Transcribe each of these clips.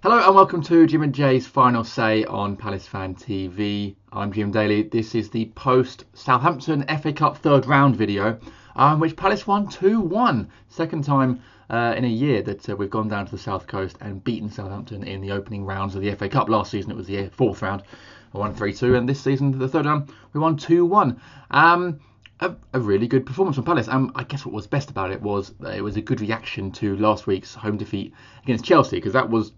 Hello and welcome to Jim and Jay's final say on Palace Fan TV. I'm Jim Daly. This is the post Southampton FA Cup third round video, which Palace won 2-1. Second time in a year that we've gone down to the South Coast and beaten Southampton in the opening rounds of the FA Cup. Last season it was the fourth round, we won 3-2, and this season the third round we won 2-1. A really good performance from Palace. I guess what was best about it was a good reaction to last week's home defeat against Chelsea, because that was,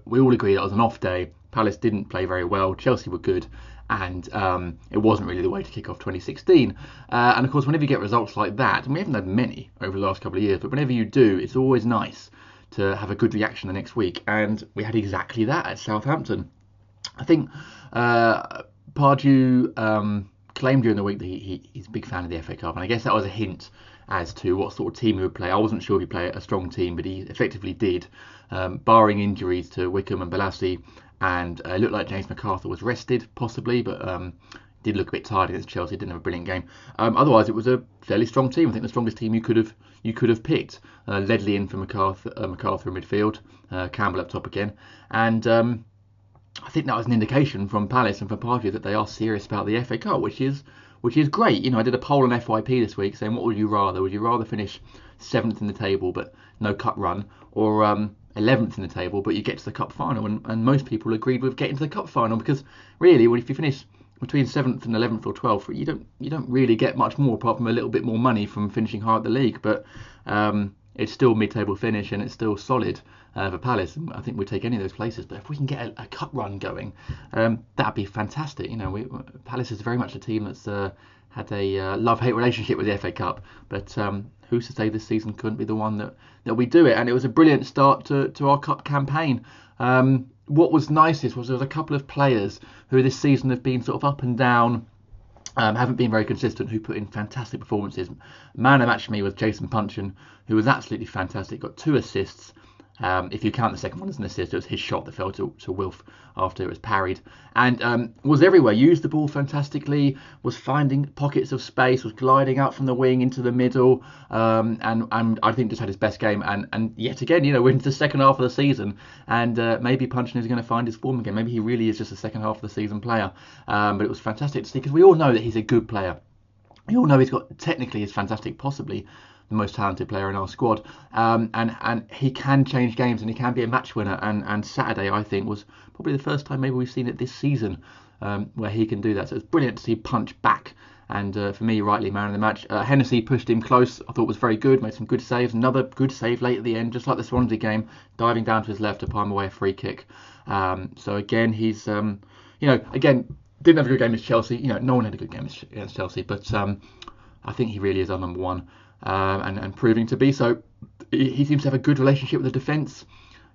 we all agree that was an off day. Palace didn't play very well. Chelsea were good, and it wasn't really the way to kick off 2016. And of course, whenever you get results like that, and we haven't had many over the last couple of years, but whenever you do, it's always nice to have a good reaction the next week. And we had exactly that at Southampton. I think Pardew claimed during the week that he's a big fan of the FA Cup, and I guess that was a hint as to what sort of team he would play. I wasn't sure if he'd play a strong team, but he effectively did, barring injuries to Wickham and Balassi, and it looked like James McArthur was rested, possibly, but did look a bit tired against Chelsea. Didn't have a brilliant game. Otherwise, it was a fairly strong team. I think the strongest team you could have picked. Ledley in for McArthur in midfield, Campbell up top again, and I think that was an indication from Palace and from Pardew that they are serious about the FA Cup, which is great. I did a poll on FYP this week saying, what would you rather? Would you rather finish 7th in the table but no cup run, or 11th in the table but you get to the cup final? And most people agreed with getting to the cup final, because really, if you finish between 7th and 11th or 12th, you don't really get much more apart from a little bit more money from finishing high at the league. But it's still mid-table finish, and it's still solid for Palace. And I think we'd take any of those places. But if we can get a cup run going, that'd be fantastic. Palace is very much a team that's had a love-hate relationship with the FA Cup. But who's to say this season couldn't be the one that we do it? And it was a brilliant start to our cup campaign. What was nicest was there was a couple of players who this season have been sort of up and down. Haven't been very consistent, who put in fantastic performances. Man of match for me was Jason Puncheon, who was absolutely fantastic. Got 2 assists. If you count the second one as an assist, it was his shot that fell to Wilf after it was parried, and was everywhere. Used the ball fantastically, was finding pockets of space, was gliding out from the wing into the middle, and I think just had his best game. And yet again, we're into the second half of the season, and maybe Puncheon is going to find his form again. Maybe he really is just a second half of the season player. But it was fantastic to see, because we all know that he's a good player. We all know technically he's fantastic, possibly the most talented player in our squad, and he can change games, and he can be a match winner. And Saturday, I think, was probably the first time maybe we've seen it this season where he can do that. So it's brilliant to see Punch back, and for me, rightly man of the match. Hennessy pushed him close. I thought was very good, made some good saves. Another good save late at the end, just like the Swansea game, diving down to his left to palm away a free kick. So again, he's again, didn't have a good game against Chelsea. No one had a good game against Chelsea, but I think he really is our number one. And proving to be so. He seems to have a good relationship with the defence.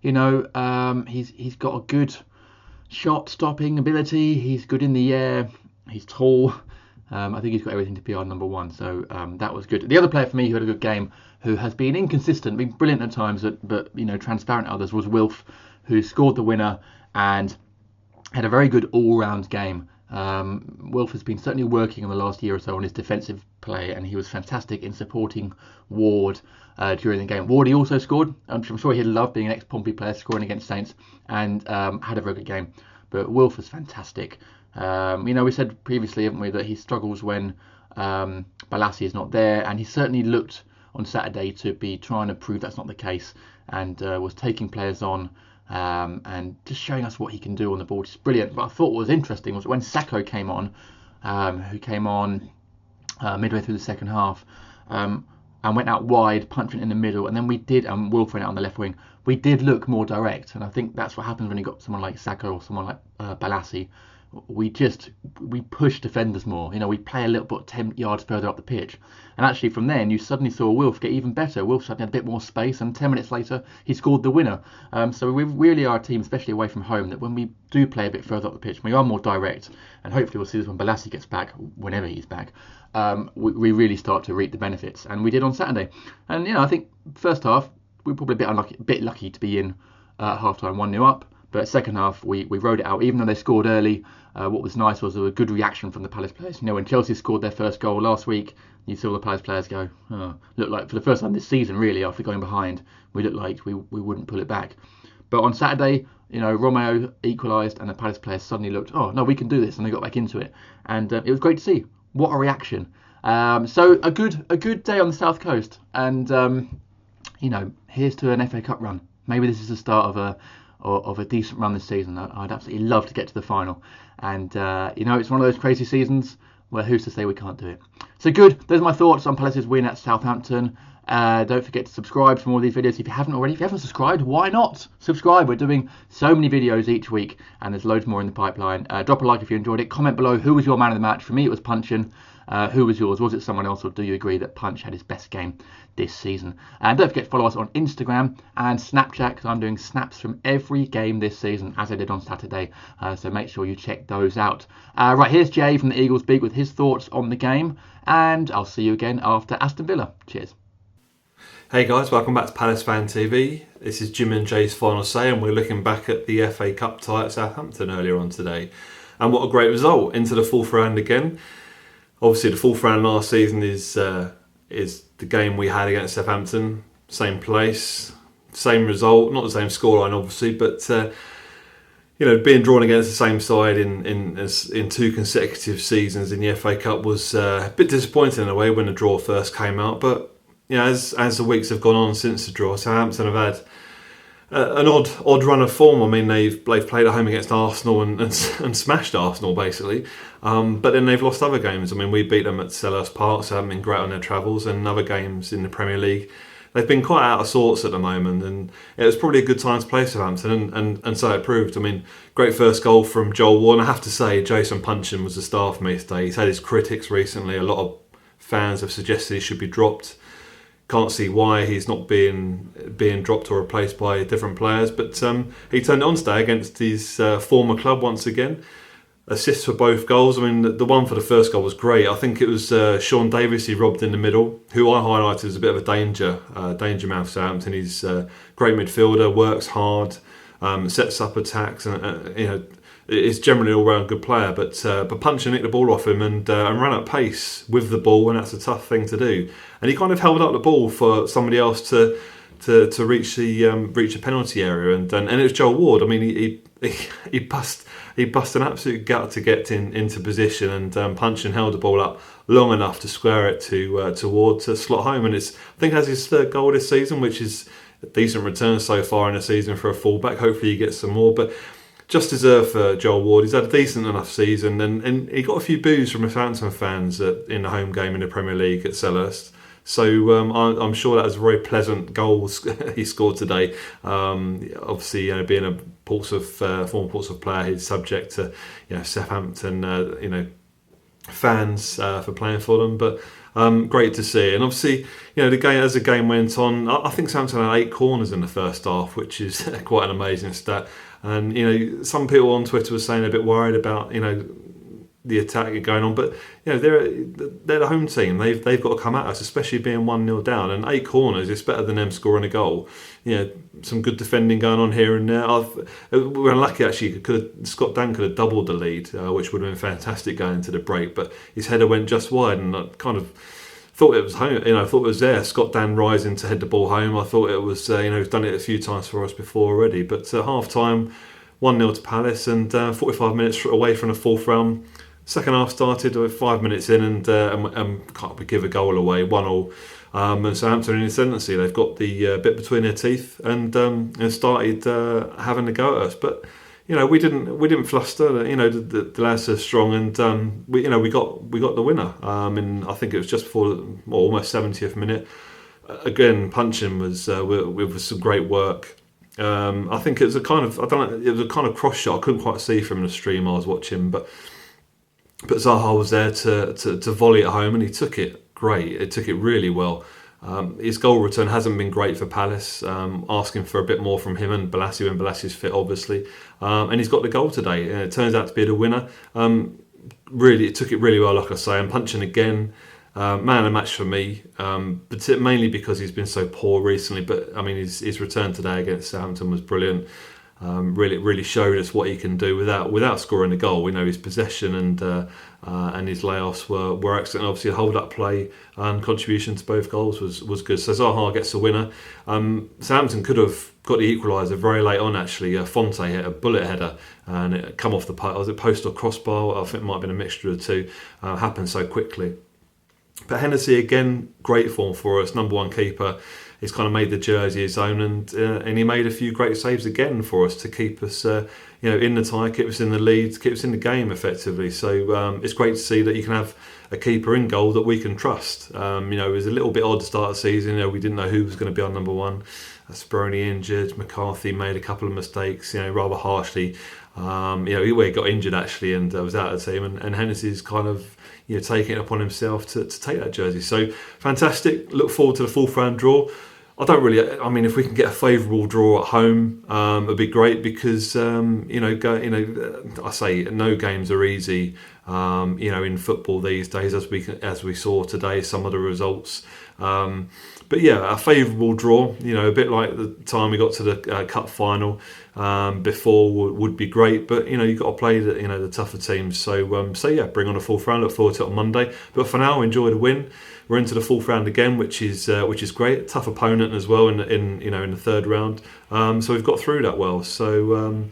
He's got a good shot stopping ability. He's good in the air. He's tall. I think he's got everything to be our number one. So that was good. The other player for me who had a good game, who has been inconsistent, been brilliant at times, but transparent at others, was Wilf, who scored the winner and had a very good all-round game. Wilf has been certainly working in the last year or so on his defensive play, and he was fantastic in supporting Ward during the game. Ward, he also scored. I'm sure he'd love being an ex-Pompey player scoring against Saints, and had a very good game. But Wilf was fantastic. We said previously, haven't we, that he struggles when Balassi is not there, and he certainly looked on Saturday to be trying to prove that's not the case, and was taking players on. And just showing us what he can do on the ball, which is brilliant. But I thought what was interesting was when Sacco came on, who came on midway through the second half, and went out wide, punching in the middle, and then Wilf went out on the left wing. We did look more direct, and I think that's what happens when you got someone like Sacco or someone like Balassi. We push defenders more. We play a little bit 10 yards further up the pitch, and actually from then you suddenly saw Wilf get even better. Wilf suddenly had a bit more space, and 10 minutes later he scored the winner. So we really are a team, especially away from home, that when we do play a bit further up the pitch, we are more direct, and hopefully we'll see this when Balassi gets back, whenever he's back. We really start to reap the benefits, and we did on Saturday. And I think first half we were probably a bit lucky to be in half time 1-0 up. But second half, we rode it out. Even though they scored early, what was nice was there was a good reaction from the Palace players. When Chelsea scored their first goal last week, you saw the Palace players go, looked like for the first time this season, really, after going behind, we looked like we wouldn't pull it back. But on Saturday, Romeo equalised and the Palace players suddenly looked, oh no, we can do this, and they got back into it, and it was great to see. What a reaction! So a good day on the South Coast, and here's to an FA Cup run. Maybe this is the start of a decent run this season. I'd absolutely love to get to the final, and it's one of those crazy seasons where who's to say we can't do it. So good. Those are my thoughts on Palace's win at Southampton. Don't forget to subscribe for more of these videos if you haven't already. If you haven't subscribed, why not subscribe? We're doing so many videos each week, and there's loads more in the pipeline. Drop a like if you enjoyed it. Comment below who was your man of the match. For me, it was Punchin. Who was yours? Was it someone else, or do you agree that Punch had his best game this season? And don't forget to follow us on Instagram and Snapchat, because I'm doing snaps from every game this season, as I did on Saturday. So make sure you check those out. Right, here's Jay from the Eagles Beat with his thoughts on the game, and I'll see you again after Aston Villa. Cheers. Hey guys, welcome back to Palace Fan TV. This is Jim and Jay's final say, and we're looking back at the FA Cup tie at Southampton earlier on today. And what a great result, into the fourth round again. Obviously the fourth round last season is the game we had against Southampton. Same place, same result, not the same scoreline obviously, but being drawn against the same side in two consecutive seasons in the FA Cup was a bit disappointing in a way when the draw first came out, but as the weeks have gone on since the draw, Southampton have had an odd run of form. I mean, they've played at home against Arsenal and smashed Arsenal basically, but then they've lost other games. I mean, we beat them at Selhurst Park, so they haven't been great on their travels, and other games in the Premier League. They've been quite out of sorts at the moment, and it was probably a good time to play Southampton, and so it proved. I mean, great first goal from Joel Ward. And I have to say, Jason Punchin was the star for me today. He's had his critics recently. A lot of fans have suggested he should be dropped. Can't see why he's not being dropped or replaced by different players, but he turned it on today against his former club once again. Assists for both goals. I mean, the one for the first goal was great. I think it was Sean Davis he robbed in the middle, who I highlighted as a bit of a danger man for Southampton. He's a great midfielder, works hard, sets up attacks, and is generally an all-round good player. But Punchin nicked the ball off him and ran at pace with the ball, and that's a tough thing to do. And he kind of held up the ball for somebody else to reach the penalty area, and it was Joel Ward. I mean, he bust an absolute gut to get into position, and Punchin held the ball up long enough to square it to Ward to slot home. And I think has his third goal this season, which is a decent return so far in the season for a fullback. Hopefully he gets some more, but just deserved for Joel Ward. He's had a decent enough season, and he got a few boos from the Southampton fans in the home game in the Premier League at Selhurst. So I'm sure that was a very pleasant goal he scored today. Obviously, being a former Portsmouth player, he's subject to Southampton fans for playing for them. But great to see. And obviously, the game as the game went on, I think Southampton had 8 corners in the first half, which is quite an amazing stat. And some people on Twitter were saying they're a bit worried about the attack going on, but they're the home team. They've got to come at us, especially being 1-0 down. And 8 corners is better than them scoring a goal. Some good defending going on here and there. We're unlucky actually. Scott Dan could have doubled the lead, which would have been fantastic going into the break. But his header went just wide, and I kind of thought it was home. I thought it was there. Scott Dan rising to head the ball home. I thought it was. He's done it a few times for us before already. But at half time, 1-0 to Palace, and 45 minutes away from the fourth round. Second half started with 5 minutes in, and can't we give a goal away, 1-1. And Southampton in ascendancy. They've got the bit between their teeth and started having a go at us. But we didn't fluster. The lads are strong, and we got the winner. And I think it was just before almost 70th minute. Again, Punchin was with some great work. I think it was a kind of cross shot. I couldn't quite see from the stream I was watching, but Zaha was there to volley it home, and he took it great. It took it really well. His goal return hasn't been great for Palace, asking for a bit more from him and Balassi when Balassi's fit, obviously. And he's got the goal today. It turns out to be the winner. Really, it took it really well, like I say. And Punchin again, man of the match for me, but mainly because he's been so poor recently. But I mean, his return today against Southampton was brilliant. really showed us what he can do without scoring a goal. We know his possession and his layoffs were excellent. Obviously, a hold-up play and contribution to both goals was good. So Zaha gets the winner. Southampton could have got the equaliser very late on, actually. Fonte hit a bullet header and it come off the post. Was it post or crossbar? I think it might have been a mixture of the two. Happened so quickly. But Hennessy, again, great form for us. Number one keeper. He's kind of made the jersey his own, and he made a few great saves again for us to keep us, in the tie, keep us in the lead, keep us in the game effectively. So it's great to see that you can have a keeper in goal that we can trust. It was a little bit odd to start the season. We didn't know who was going to be on number one. Speroni injured. McCarthy made a couple of mistakes, rather harshly. He got injured actually and was out of the team, and Hennessy's kind of taking it upon himself to take that jersey. So fantastic. Look forward to the fourth round draw. If we can get a favourable draw at home, it'd be great because I say no games are easy. In football these days, as we saw today, some of the results. But yeah, a favourable draw. A bit like the time we got to the cup final before would be great. But you've got to play the tougher teams. So bring on a fourth round. Look forward to it on Monday. But for now, enjoy the win. We're into the fourth round again, which is great. Tough opponent as well in the third round. So we've got through that well. So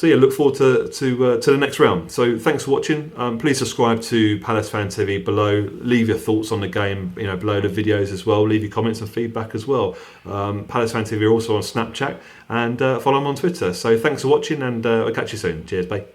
look forward to the next round. So thanks for watching. Please subscribe to Palace Fan TV below. Leave your thoughts on the game, below the videos as well. Leave your comments and feedback as well. Palace Fan TV are also on Snapchat and follow them on Twitter. So thanks for watching, and I'll catch you soon. Cheers, bye.